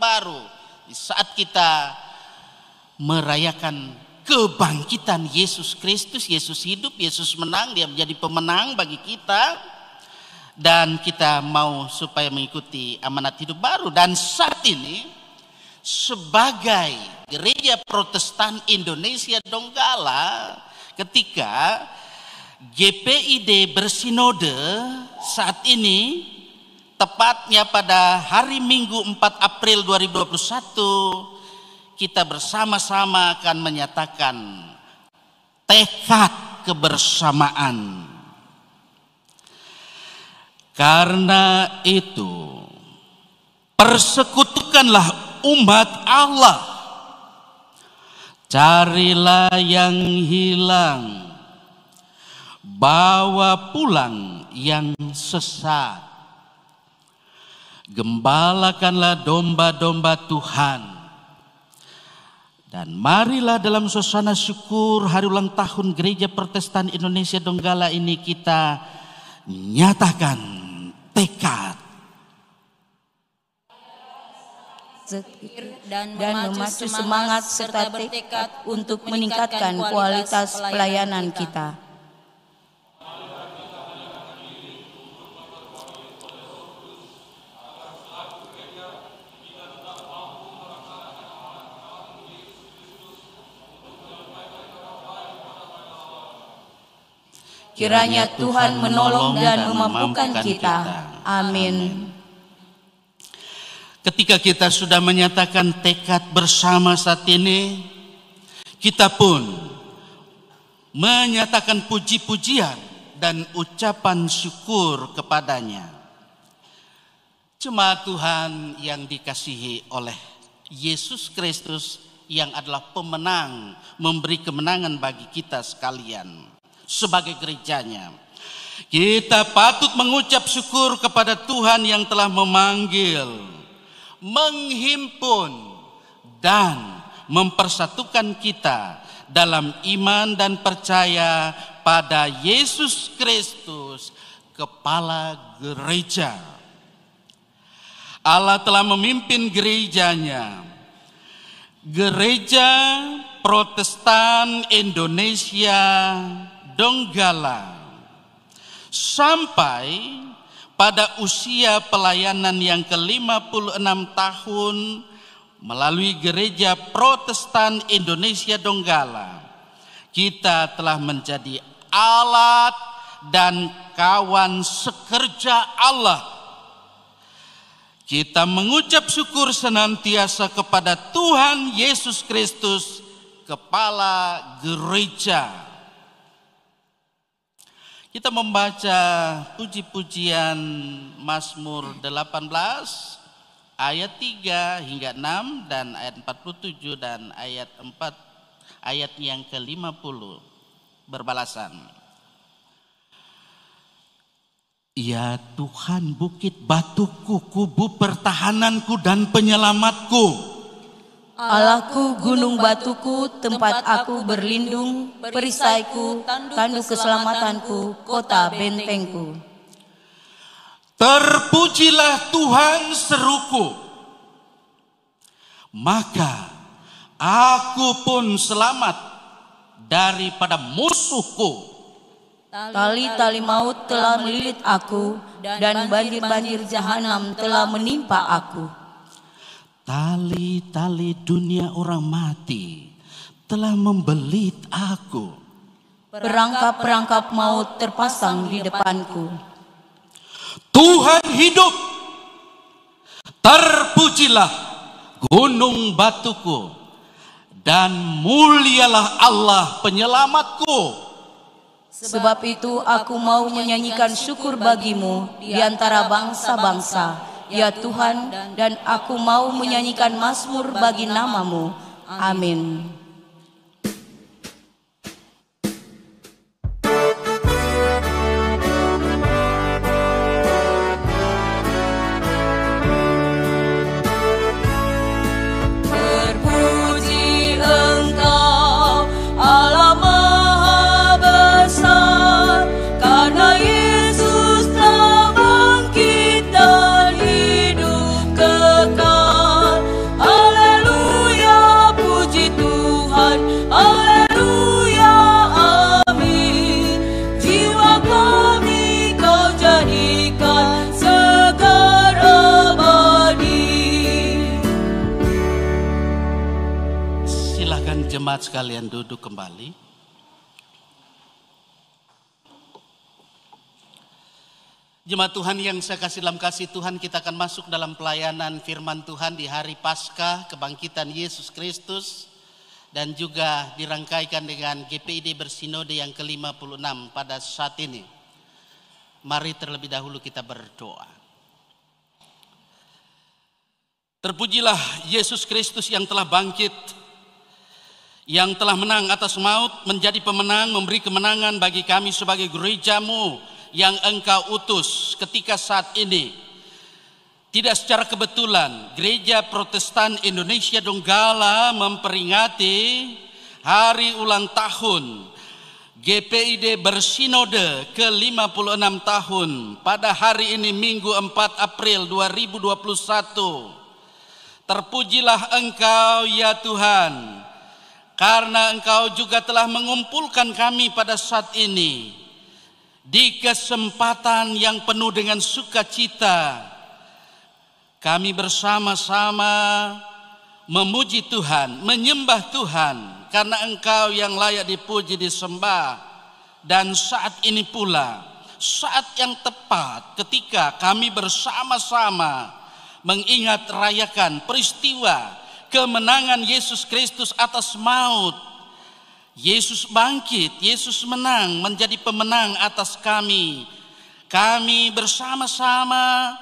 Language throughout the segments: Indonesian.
baru di saat kita merayakan kebangkitan Yesus Kristus. Yesus hidup, Yesus menang, dia menjadi pemenang bagi kita, dan kita mau supaya mengikuti amanat hidup baru. Dan saat ini sebagai Gereja Protestan Indonesia Donggala, ketika GPID bersinode saat ini, tepatnya pada hari Minggu 4 April 2021, kita bersama-sama akan menyatakan tekad kebersamaan. Karena itu, persekutukanlah umat Allah, carilah yang hilang, bawa pulang yang sesat, gembalakanlah domba-domba Tuhan. Dan marilah dalam suasana syukur hari ulang tahun Gereja Protestan Indonesia Donggala ini kita nyatakan tekad dan memacu semangat serta bertekad untuk meningkatkan kualitas pelayanan kita. Kiranya Tuhan menolong dan memampukan kita. Amin. Ketika kita sudah menyatakan tekad bersama saat ini, kita pun menyatakan puji-pujian dan ucapan syukur kepadanya. Jemaat Tuhan yang dikasihi oleh Yesus Kristus yang adalah pemenang, memberi kemenangan bagi kita sekalian. Sebagai gerejanya, kita patut mengucap syukur kepada Tuhan yang telah memanggil, menghimpun, dan mempersatukan kita dalam iman dan percaya pada Yesus Kristus, Kepala Gereja. Allah telah memimpin gerejanya, Gereja Protestan Indonesia Donggala, sampai pada usia pelayanan yang ke-56 tahun melalui Gereja Protestan Indonesia Donggala. Kita telah menjadi alat dan kawan sekerja Allah. Kita mengucap syukur senantiasa kepada Tuhan Yesus Kristus, Kepala Gereja. Kita membaca puji-pujian Mazmur 18 ayat 3 hingga 6 dan ayat 47 dan ayat 4 ayat yang ke-50 berbalasan. Ya Tuhan, bukit batuku, kubu pertahananku dan penyelamatku. Allahku, gunung batuku, tempat aku berlindung, perisaiku, tanduk keselamatanku, kota bentengku. Terpujilah Tuhan seruku, maka aku pun selamat daripada musuhku. Tali-tali maut telah melilit aku, dan banjir-banjir jahanam telah menimpa aku. Tali-tali dunia orang mati telah membelit aku. Perangkap-perangkap maut terpasang di depanku. Tuhan hidup, terpujilah gunung batuku, dan mulialah Allah penyelamatku. Sebab itu aku mau menyanyikan syukur bagimu di antara bangsa-bangsa, ya Tuhan, dan aku mau menyanyikan mazmur bagi namamu. Amin. Terpuji Engkau, Allah Maha Besar, karena Yesus telah bangkit dan hidup kekal. Jemaat sekalian duduk kembali. Jemaat Tuhan yang saya kasih dalam kasih Tuhan, kita akan masuk dalam pelayanan firman Tuhan di hari Paskah kebangkitan Yesus Kristus, dan juga dirangkaikan dengan GPID Bersinode yang ke-56 pada saat ini. Mari terlebih dahulu kita berdoa. Terpujilah Yesus Kristus yang telah bangkit, yang telah menang atas maut, menjadi pemenang, memberi kemenangan bagi kami sebagai gereja-Mu yang Engkau utus ketika saat ini. Tidak secara kebetulan Gereja Protestan Indonesia Donggala memperingati hari ulang tahun GPID Bersinode ke-56 tahun pada hari ini, Minggu 4 April 2021. Terpujilah Engkau ya Tuhan, karena Engkau juga telah mengumpulkan kami pada saat ini di kesempatan yang penuh dengan sukacita. Kami bersama-sama memuji Tuhan, menyembah Tuhan, karena Engkau yang layak dipuji, disembah. Dan saat ini pula, saat yang tepat ketika kami bersama-sama mengingat rayakan peristiwa kemenangan Yesus Kristus atas maut. Yesus bangkit, Yesus menang, menjadi pemenang atas kami. Kami bersama-sama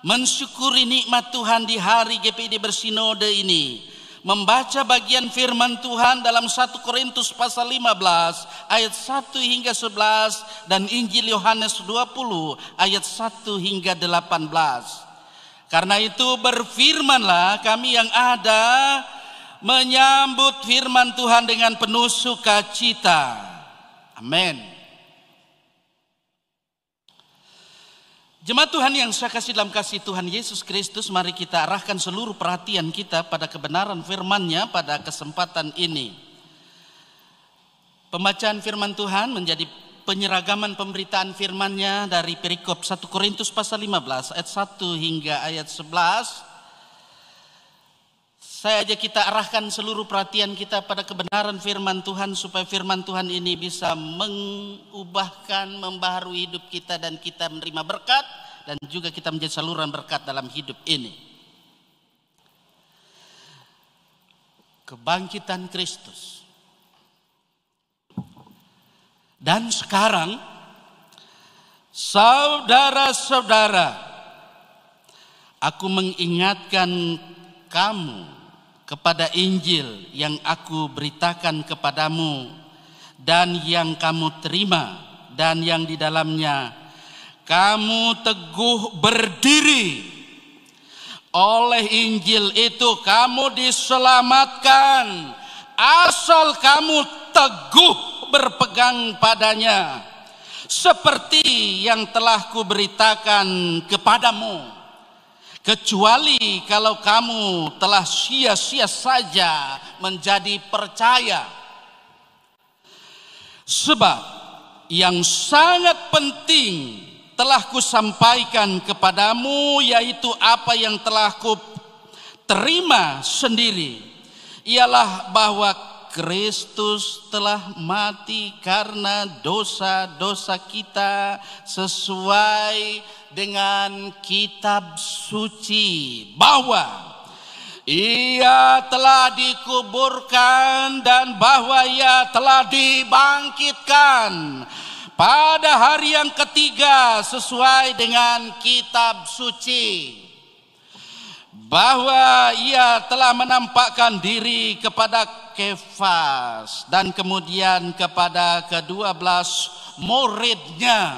mensyukuri nikmat Tuhan di hari GPID Bersinode ini, membaca bagian firman Tuhan dalam 1 Korintus pasal 15 ayat 1 hingga 11 dan Injil Yohanes 20 ayat 1 hingga 18. Karena itu berfirmanlah kami yang ada, menyambut firman Tuhan dengan penuh sukacita. Amin. Jemaat Tuhan yang saya kasih dalam kasih Tuhan Yesus Kristus, mari kita arahkan seluruh perhatian kita pada kebenaran firman-Nya pada kesempatan ini. Pembacaan firman Tuhan menjadi penyeragaman pemberitaan firman-Nya dari perikop 1 Korintus pasal 15 ayat 1 hingga ayat 11. Saya ajak kita arahkan seluruh perhatian kita pada kebenaran firman Tuhan, supaya firman Tuhan ini bisa mengubahkan, membaharui hidup kita, dan kita menerima berkat, dan juga kita menjadi saluran berkat dalam hidup ini. Kebangkitan Kristus. Dan sekarang, saudara-saudara, aku mengingatkan kamu kepada Injil yang aku beritakan kepadamu dan yang kamu terima, dan yang di dalamnya kamu teguh berdiri. Oleh Injil itu kamu diselamatkan, asal kamu teguh berpegang padanya, seperti yang telah kuberitakan kepadamu. Kecuali kalau kamu telah sia-sia saja menjadi percaya. Sebab yang sangat penting telah kusampaikan kepadamu, yaitu apa yang telah ku terima sendiri, ialah bahwa Kristus telah mati karena dosa-dosa kita sesuai dengan kitab suci, bahwa Ia telah dikuburkan dan bahwa Ia telah dibangkitkan pada hari yang ketiga sesuai dengan kitab suci, bahwa Ia telah menampakkan diri kepada Kefas dan kemudian kepada ke-12 murid-Nya.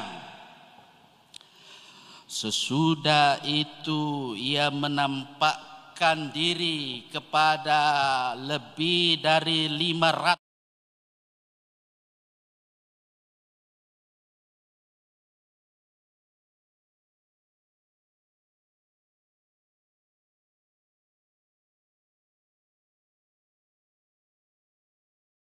Sesudah itu Ia menampakkan diri kepada lebih dari 500